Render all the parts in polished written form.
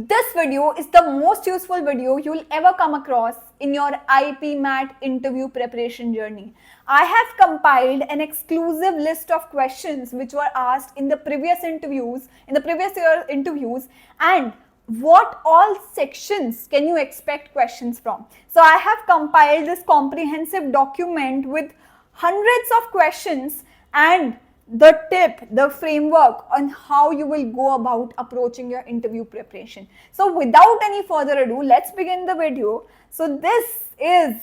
This video is the most useful video you'll ever come across in your IP MAT interview preparation journey. I have compiled an exclusive list of questions which were asked in the previous year interviews, and what all sections can you expect questions from. So I have compiled this comprehensive document with hundreds of questions and the framework on how you will go about approaching your interview preparation. So without any further ado, let's begin the video. So this is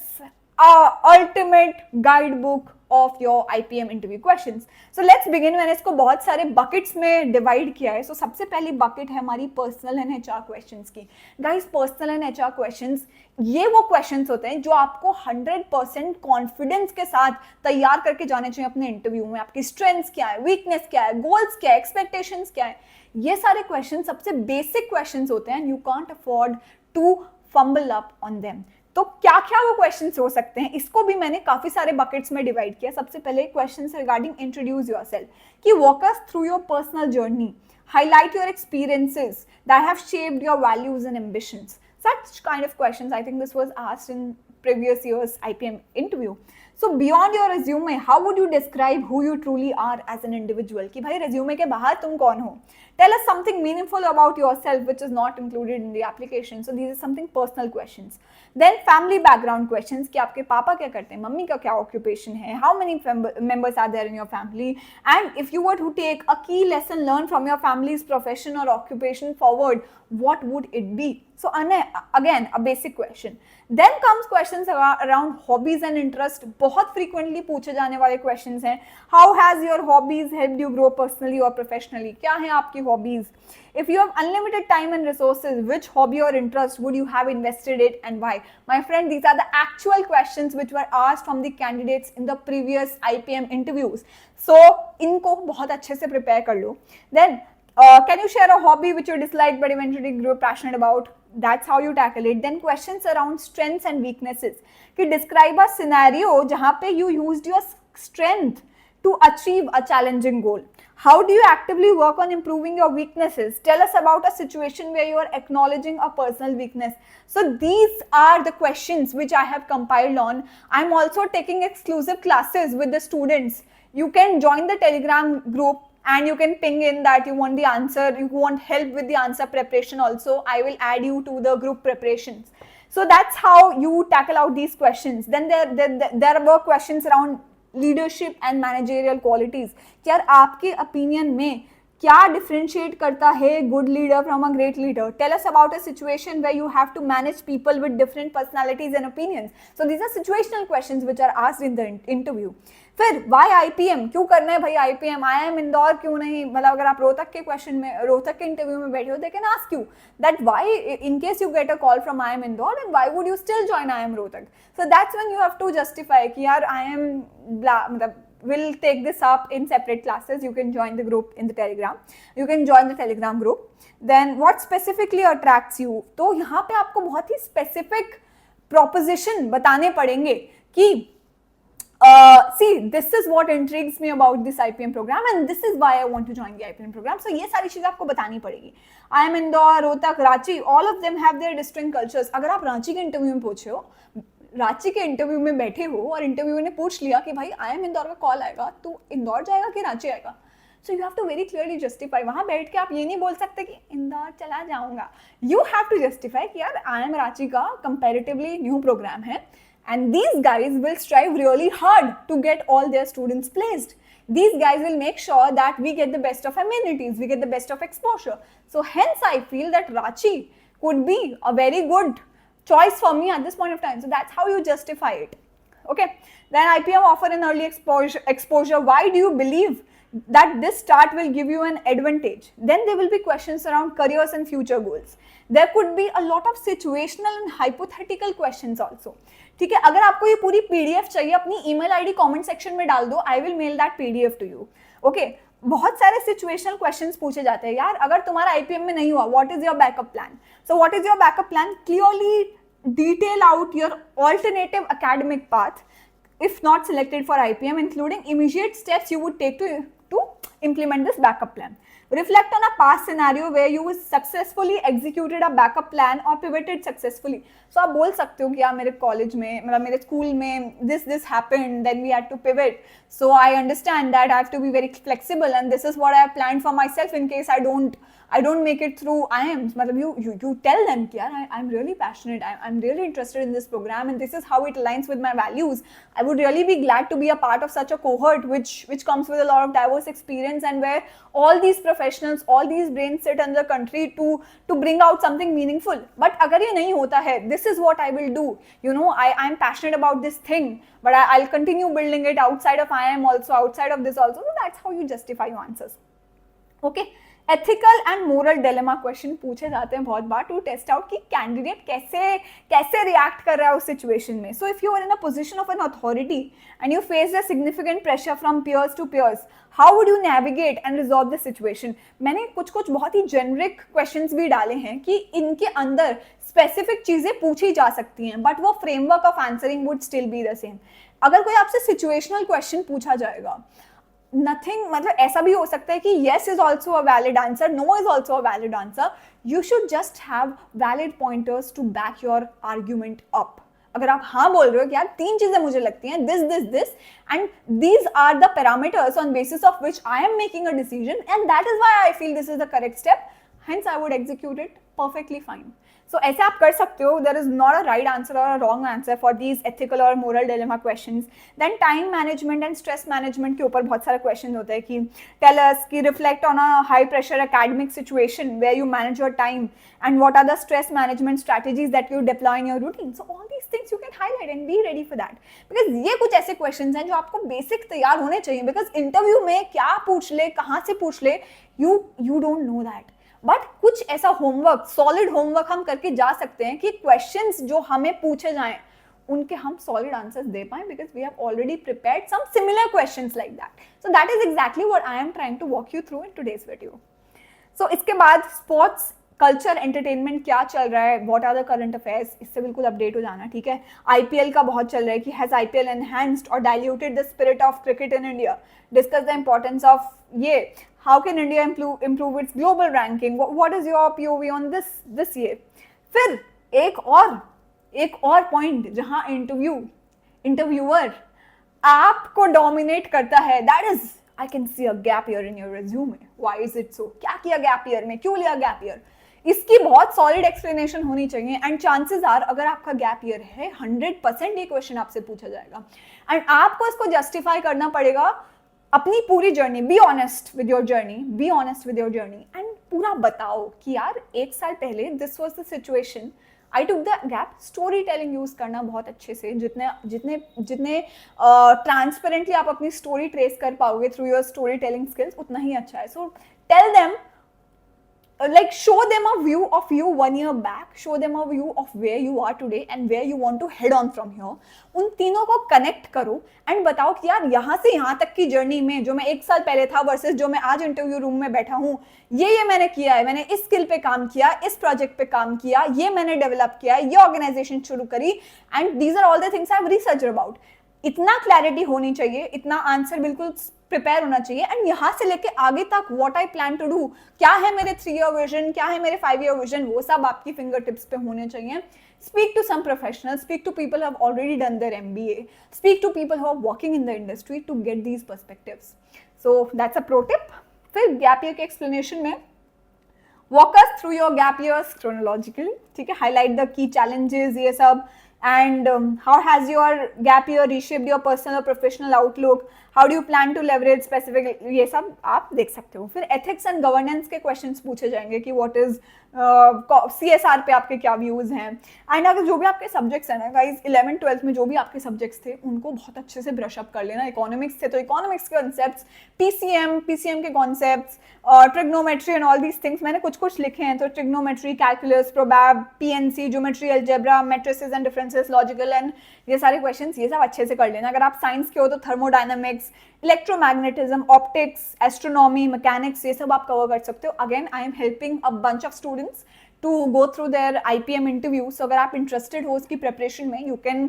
our ultimate guidebook of your IPM interview questions. So let's begin. मैंने इसको बहुत सारे buckets में divide किया है. So सबसे पहली bucket है हमारी personal and HR questions की. Guys, personal and HR questions ये वो questions होते हैं जो आपको 100% confidence के साथ तैयार करके जाने चाहिए अपने इंटरव्यू में. आपकी strengths क्या है, weakness क्या है, goals क्या है, expectations क्या है, ये सारे questions सबसे basic questions होते हैं. You can't afford to fumble up on them. तो क्या क्या वो क्वेश्चंस हो सकते हैं, इसको भी मैंने काफी सारे बकेट्स में डिवाइड किया. सबसे पहले क्वेश्चंस रिगार्डिंग इंट्रोड्यूस योरसेल्फ, कि walk us through your personal journey, highlight your experiences that have shaped your values and ambitions. Such kind of questions, I think this was asked in previous year's IPM interview. So beyond your resume, how would you describe who you truly are as an individual? कि भाई resume के बाहर तुम कौन हो? Tell us something meaningful about yourself which is not included in the application. So these are something personal questions. Then family background questions, कि आपके पापा क्या करते हैं, मम्मी का क्या occupation है, how many members are there in your family, and if you were to take a key lesson learned from your family's profession or occupation forward, what would it be? So again, a basic question. Then comes questions around hobbies and interest. बहुत frequently पूछे जाने वाले questions हैं. How has your hobbies helped you grow personally or professionally? क्या हैं आपकी hobbies? If you have unlimited time and resources, which hobby or interest would you have invested it and why? My friend, these are the actual questions which were asked from the candidates in the previous IPM interviews. So इनको बहुत अच्छे से prepare कर लो. Then can you share a hobby which you disliked but eventually grew passionate about? That's how you tackle it. Then questions around strengths and weaknesses. कि describe a scenario जहाँ पे you used your strength to achieve a challenging goal. How do you actively work on improving your weaknesses? Tell us about a situation where you are acknowledging a personal weakness. So these are the questions which I have compiled on. I'm also taking exclusive classes with the students. You can join the Telegram group and you can ping in that you want the answer, you want help with the answer preparation also. I will add you to the group preparations. So that's how you tackle out these questions. Then there were questions around leadership and managerial qualities. यार आपके opinion में क्या differentiate करता है good leader from a great leader? Tell us about a situation where you have to manage people with different personalities and opinions. So these are situational questions which are asked in the interview. फिर why IPM? क्यों करना है भाई IPM? IIM Indore क्यों नहीं? मतलब अगर आप रोहतक के इंटरव्यू में बैठे हो, they can ask you that why, in case you get a call from IIM Indore, then why would you still join IIM Rohtak? So that's when you have to justify कि यार IIM मतलब we'll take this up in separate classes. You can join the group in the Telegram. You can join the Telegram group. Then what specifically attracts you? तो यहाँ पे आपको बहुत ही specific proposition बताने पड़ेंगे कि see, this is what intrigues me about this IPM program and this is why I want to join the IPM program. So ये सारी चीजें आपको बतानी पड़ेगी. IIM Indore, Rohtak, Ranchi, all of them have their distinct cultures. अगर आप रांची के इंटरव्यू में पूछे हो, रांची के इंटरव्यू में बैठे हो और इंटरव्यू ने पूछ लिया कि भाई IIM इंदौर का कॉल आएगा, तो इंदौर जाएगा कि रांची आएगा? So you have to very clearly justify. वहाँ बैठ के आप ये नहीं बोल सकते कि इंदौर चला जाऊँगा. You have to justify कि यार IIM रांची का comparatively new program है and these guys will strive really hard to get all their students placed. These guys will make sure that we get the best of amenities, we get the best of exposure. So hence I feel that Ranchi could be a very good choice for me at this point of time. So that's how you justify it. Okay. Then IPM offer an early exposure. Why do you believe that this start will give you an advantage? Then there will be questions around careers and future goals. There could be a lot of situational and hypothetical questions also. ठीक है, अगर आपको ये पूरी PDF चाहिए, अपनी email ID comment section में डाल दो. I will mail that PDF to you. Okay. बहुत सारे situational questions पूछे जाते हैं. यार अगर तुम्हारा IPM में नहीं हुआ, what is your backup plan? So what is your backup plan? Clearly detail out your alternative academic path if not selected for IPM, including immediate steps you would take to implement this backup plan. Reflect on a past scenario where you successfully executed a backup plan or pivoted successfully. So आप बोल सकते हो कि यार मेरे college में मतलब मेरे स्कूल में this happened, then we had to pivot. So I understand that I have to be very flexible and this is what I have planned for myself in case I don't make it through IIMs. मतलब you tell them कि यार I'm really passionate, I'm really interested in this program and this is how it aligns with my values. I would really be glad to be a part of such a cohort which comes with a lot of diverse experience and where all these professionals, all these brains sit in the country to bring out something meaningful. But अगर ये नहीं होता है, this is what I will do. You know, I'm passionate about this thing, but I'll continue building it outside of IIM also, outside of this also. So that's how you justify your answers. Okay. Ethical and moral dilemma question पूछे जाते हैं बहुत बार to test out कि candidate कैसे react कर रहा है उस सिचुएशन में. So if you are in a position of an authority and you face a significant pressure from peers to peers, how would you navigate and resolve this situation. मैंने कुछ बहुत ही generic questions भी डाले हैं कि इनके अंदर स्पेसिफिक चीजें पूछी जा सकती हैं बट वो framework of answering would still be the same. अगर कोई आपसे सिचुएशनल क्वेश्चन पूछा जाएगा, नथिंग मतलब ऐसा भी हो सकता है कि yes is also a valid answer, no is also a valid answer. You should just have valid pointers to back your argument up. अगर आप हाँ बोल रहे हो कि यार 3 चीजें मुझे लगती हैं, this and these are the parameters on basis of which I am making a decision and that is why I feel this is the correct step, hence I would execute it perfectly fine. So ऐसे आप कर सकते हो. There is not a right answer or a wrong answer for these ethical or moral dilemma questions. Then time management and stress management के ऊपर बहुत सारे questions होते हैं कि tell us कि reflect on a high pressure academic situation where you manage your time and what are the stress management strategies that you deploy in your routine. So all these things you can highlight and be ready for that. Because ये कुछ ऐसे questions हैं जो आपको basic तैयार होने चाहिए. Because interview में क्या पूछ ले, कहाँ से पूछ ले, you don't know that. But कुछ ऐसा होमवर्क, सॉलिड होमवर्क हम करके जा सकते हैं कि क्वेश्चंस जो हमें पूछे जाएं उनके हम सॉलिड आंसर्स दे पाएं because we have already prepared some similar questions like that. So that is exactly what I am trying to walk you through in today's video. So इसके बाद स्पोर्ट्स, कल्चर, एंटरटेनमेंट क्या चल रहा है, what are the current affairs, इससे बिल्कुल update हो जाना. ठीक है. आईपीएल का बहुत चल रहा है कि हैज आईपीएल एनहांस्ड और diluted the spirit of cricket in India. Discuss the importance of ये. How can India improve its global ranking? What is your POV on this year? फिर एक और पॉइंट जहां इंटरव्यूअर आपको डोमिनेट करता है, that is I can see a gap year in your resume. Why is it so? क्या किया gap year में, क्यों लिया गैप ईयर, इसकी बहुत सॉलिड एक्सप्लेनेशन होनी चाहिए. एंड चांसेस आर अगर आपका गैप ईयर है 100% ये क्वेश्चन आपसे पूछा जाएगा एंड आपको इसको जस्टिफाई करना पड़ेगा अपनी पूरी journey. Be honest with your journey and पूरा बताओ कि यार 1 साल पहले this was the situation, I took the gap. Story telling use करना बहुत अच्छे से, जितने ट्रांसपेरेंटली आप अपनी स्टोरी ट्रेस कर पाओगे through your story telling skills उतना ही अच्छा है. So tell them, like show them a view of you 1 year back, show them a view of where you are today and where you want to head on from here. उन तीनों को connect करो and बताओ कि यार यहाँ से यहाँ तक की जर्नी में जो मैं 1 साल पहले था वर्सेस जो मैं आज इंटरव्यू रूम में बैठा हूँ, ये मैंने किया है, मैंने इस स्किल पे काम किया, इस प्रोजेक्ट पे काम किया, ये मैंने डेवलप किया, ये ऑर्गेनाइजेशन शुरू करी and these are all the things I have research about. इतना क्लैरिटी होनी चाहिए, इतना आंसर बिल्कुल प्रिपेयर होना चाहिए एंड यहाँ से लेके आगे तक what I plan to do, क्या है मेरे 3 ईयर विजन, क्या है मेरे 5 ईयर विजन, वो सब आपकी फिंगर टिप्स पे होने चाहिए. Speak to some professionals, speak to people who have already done their MBA, speak to people who are working in the industry to get these perspectives. So that's a pro tip. फिर gap year के explanation में walk us through your gap years chronologically. ठीक है. Highlight the key challenges, ये सब. And how has your gap year reshaped your personal or professional outlook? How do you plan to leverage specific, ये सब आप देख सकते हो. फिर ethics and governance के questions पूछे जाएंगे कि what is CSR पे आपके क्या व्यूज हैं. एंड अगर जो भी आपके सब्जेक्ट्स हैं ना गाइज, 11th 12th में जो भी आपके सब्जेक्ट्स थे उनको बहुत अच्छे से ब्रश अप कर लेना. इकोनॉमिक्स थे तो इकोनॉमिक्स के कॉन्सेप्ट्स, पीसीएम के concepts, trigonometry and all these things मैंने कुछ लिखे हैं. तो trigonometry, calculus, probab, PNC, geometry, algebra, matrices and differences, logical and ये सारे क्वेश्चंस, ये सब अच्छे से कर लेना. अगर आप साइंस के हो तो thermodynamics, electromagnetism, optics, astronomy, mechanics, ये सब आप कवर कर सकते हो. Again I am helping a bunch of students to go through their IPM interview. So अगर आप interested हो उसकी preparation में, you can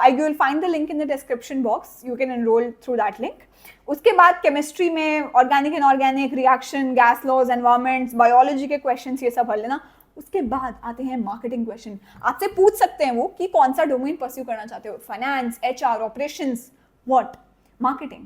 you will find the link in the description box. You can enroll through that link. उसके बाद chemistry में organic and inorganic reaction, gas laws, environments, biology के questions ये सब भर लेना. उसके बाद आते हैं मार्केटिंग क्वेश्चन. आपसे पूछ सकते हैं वो कि कौन सा डोमेन परस्यू करना चाहते हो, finance, HR, operations, what, marketing.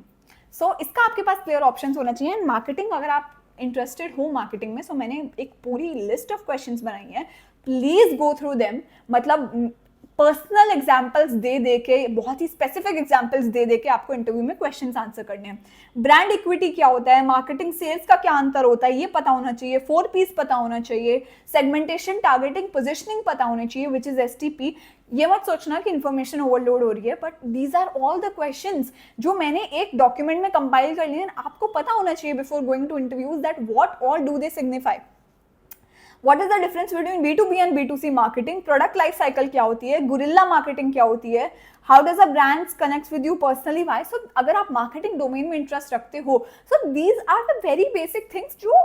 So इसका आपके पास क्लियर ऑप्शंस होना चाहिए. एंड मार्केटिंग अगर आप इंटरेस्टेड हो मार्केटिंग में, सो मैंने एक पूरी लिस्ट ऑफ क्वेश्चंस बनाई है. Please go through them. मतलब पर्सनल एग्जाम्पल्स दे के, बहुत ही स्पेसिफिक एग्जाम्पल्स दे के आपको इंटरव्यू में क्वेश्चंस आंसर करने हैं. ब्रांड इक्विटी क्या होता है, मार्केटिंग सेल्स का क्या अंतर होता है, ये पता होना चाहिए. 4 P's पता होना चाहिए. सेगमेंटेशन, टारगेटिंग, पोजिशनिंग पता होनी चाहिए, विच इज STP. ये मत सोचना कि इन्फॉर्मेशन ओवरलोड हो रही है, but these are all the questions जो मैंने एक डॉक्यूमेंट में कंपाइल कर लिए. आपको पता होना चाहिए before going to interviews that what all do they signify. What is the difference between B2B and B2C marketing? Product life cycle क्या होती है, गुरिल्ला मार्केटिंग क्या होती है, how does a brand connect with you personally, why? So अगर आप marketing domain में interest रखते हो, so these are the very basic things जो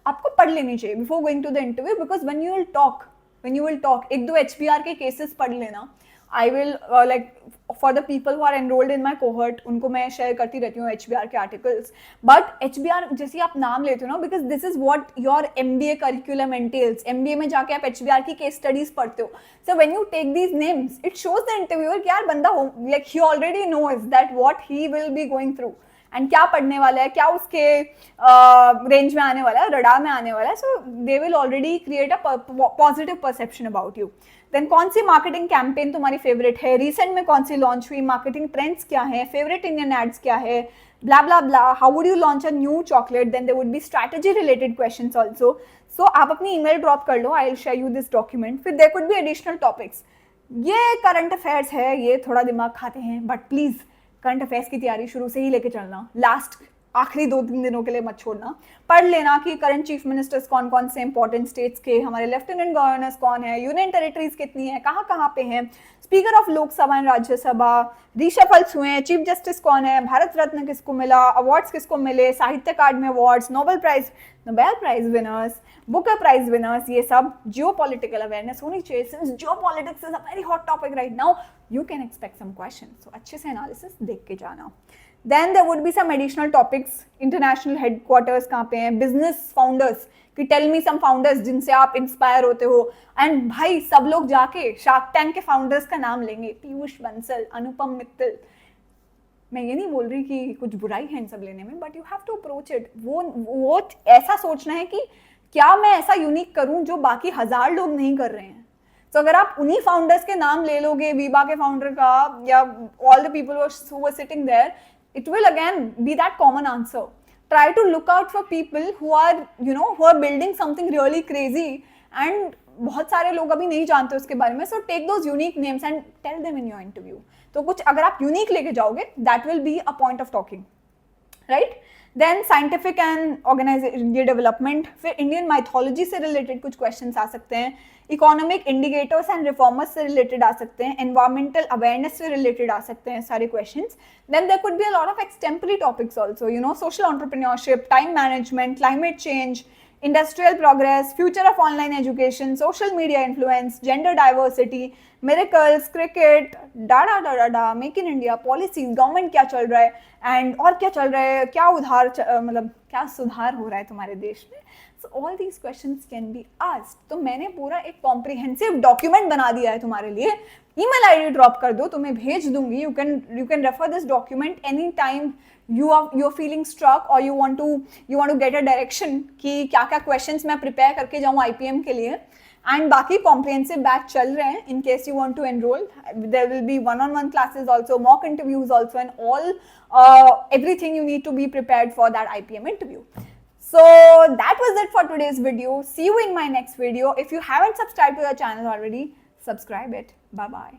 आपको पढ़ लेनी चाहिए before going to the interview, because when you will talk, एक दो HBR के cases पढ़ लेना. I will like for the people who are enrolled in my cohort, उनको मैं शेयर करती रहती हूँ HBR के आर्टिकल्स. बट HBR जैसे आप नाम लेते हो ना, because this is what your MBA curriculum एंटेल्स. MBA में जाके आप HBR की केस स्टडीज पढ़ते हो. So when you take these names, it shows the interviewer कि यार बंदा like he already knows that what he will be going through and क्या पढ़ने वाला है, क्या उसके रेंज में आने वाला है, रडार में आने वाला है. So they will already create a positive perception about you. Then कौन सी मार्केटिंग कैंपेन तुम्हारी फेवरेट है, रिसेंट में कौन सी लॉन्च हुई, मार्केटिंग ट्रेंड्स क्या है, फेवरेट इंडियन एड्स क्या है, blah blah blah. How would you launch a new chocolate. Then there would be strategy related questions also. So आप अपनी ईमेल ड्रॉप कर लो, I will share you this document. फिर there could B additional topics. ये current affairs है, ये थोड़ा दिमाग खाते हैं, बट प्लीज करंट अफेयर्स की तैयारी शुरू से ही लेके चलना. लास्ट आखिरी 2-3 दिनों के लिए मत छोड़ना. पढ़ लेना कि करंट चीफ मिनिस्टर्स कौन कौन से इंपॉर्टेंट स्टेट्स के, हमारे लेफ्टिनेंट गवर्नर्स कौन है, यूनियन टेरिटरीज कितनी है, कहाँ पे हैं, speaker of Lok Sabha and Rajya Sabha, reshuffles हुए हैं, चीफ जस्टिस कौन है, भारत रत्न किसको मिला, अवार्ड्स किसको मिले, Sahitya Akademi awards, Nobel prize winners, Booker prize winners. ये सब जियो पॉलिटिकल अवेयरनेस होनी चाहिए. Since geo politics is a very hot topic right now, you can expect some question. So अच्छे से एनालिसिस देख के जाना. Then there would be some additional topics. International headquarters कहाँ पे हैं, business founders कि tell me some founders जिनसे आप इंस्पायर होते हो. एंड भाई सब लोग जाके शार्क टैंक के फाउंडर्स का नाम लेंगे, पीयूष बंसल, अनुपम मित्तल. मैं ये नहीं बोल रही कि कुछ बुराई है इन सब लेने में, but you have to approach it. वो ऐसा सोचना है कि क्या मैं ऐसा यूनिक करूं जो बाकी 1000 लोग नहीं कर रहे हैं. तो अगर आप उन्हीं फाउंडर्स के नाम ले लोगे, वीबा के फाउंडर का या all the people who were sitting there, it will again be that common answer. Try to look out for people who are, who are building something really crazy and बहुत सारे लोग अभी नहीं जानते उसके बारे में. So take those unique names and tell them in your interview. तो कुछ अगर आप unique लेके जाओगे, that will be a point of talking, right? Then scientific and organization development, फिर इंडियन माइथोलॉजी से रिलेटेड कुछ क्वेश्चंस आ सकते हैं, इकोनॉमिक इंडिकेटर्स एंड रिफॉर्मर्स से रिलेटेड आ सकते हैं, एनवायरमेंटल अवेयरनेस से रिलेटेड आ सकते हैं सारे questions. Then there could be a lot of extempore topics also, social entrepreneurship, time management, climate change, industrial progress, future of online education, social media influence, gender diversity, miracles, cricket, make in India, policies, government क्या चल रहा है, and और क्या चल रहा है, क्या मतलब क्या सुधार हो रहा है तुम्हारे देश में. So all these questions can be asked. तो मैंने पूरा एक कॉम्प्रिहेंसिव डॉक्यूमेंट बना दिया है तुम्हारे लिए. ईमेल आईडी ड्रॉप कर दो, तुम्हें भेज दूंगी. You can refer this document any time you're feeling struck or you want to get a direction कि क्या क्या questions मैं prepare करके जाऊँ IPM के लिए. And बाकी comprehensive batch चल रहे हैं. In case you want to enroll, there will be one-on-one classes also, mock interviews also, and all everything you need to be prepared for that IPM interview. So that was it for today's video. See you in my next video. If you haven't subscribed to the channel already, subscribe it. Bye bye.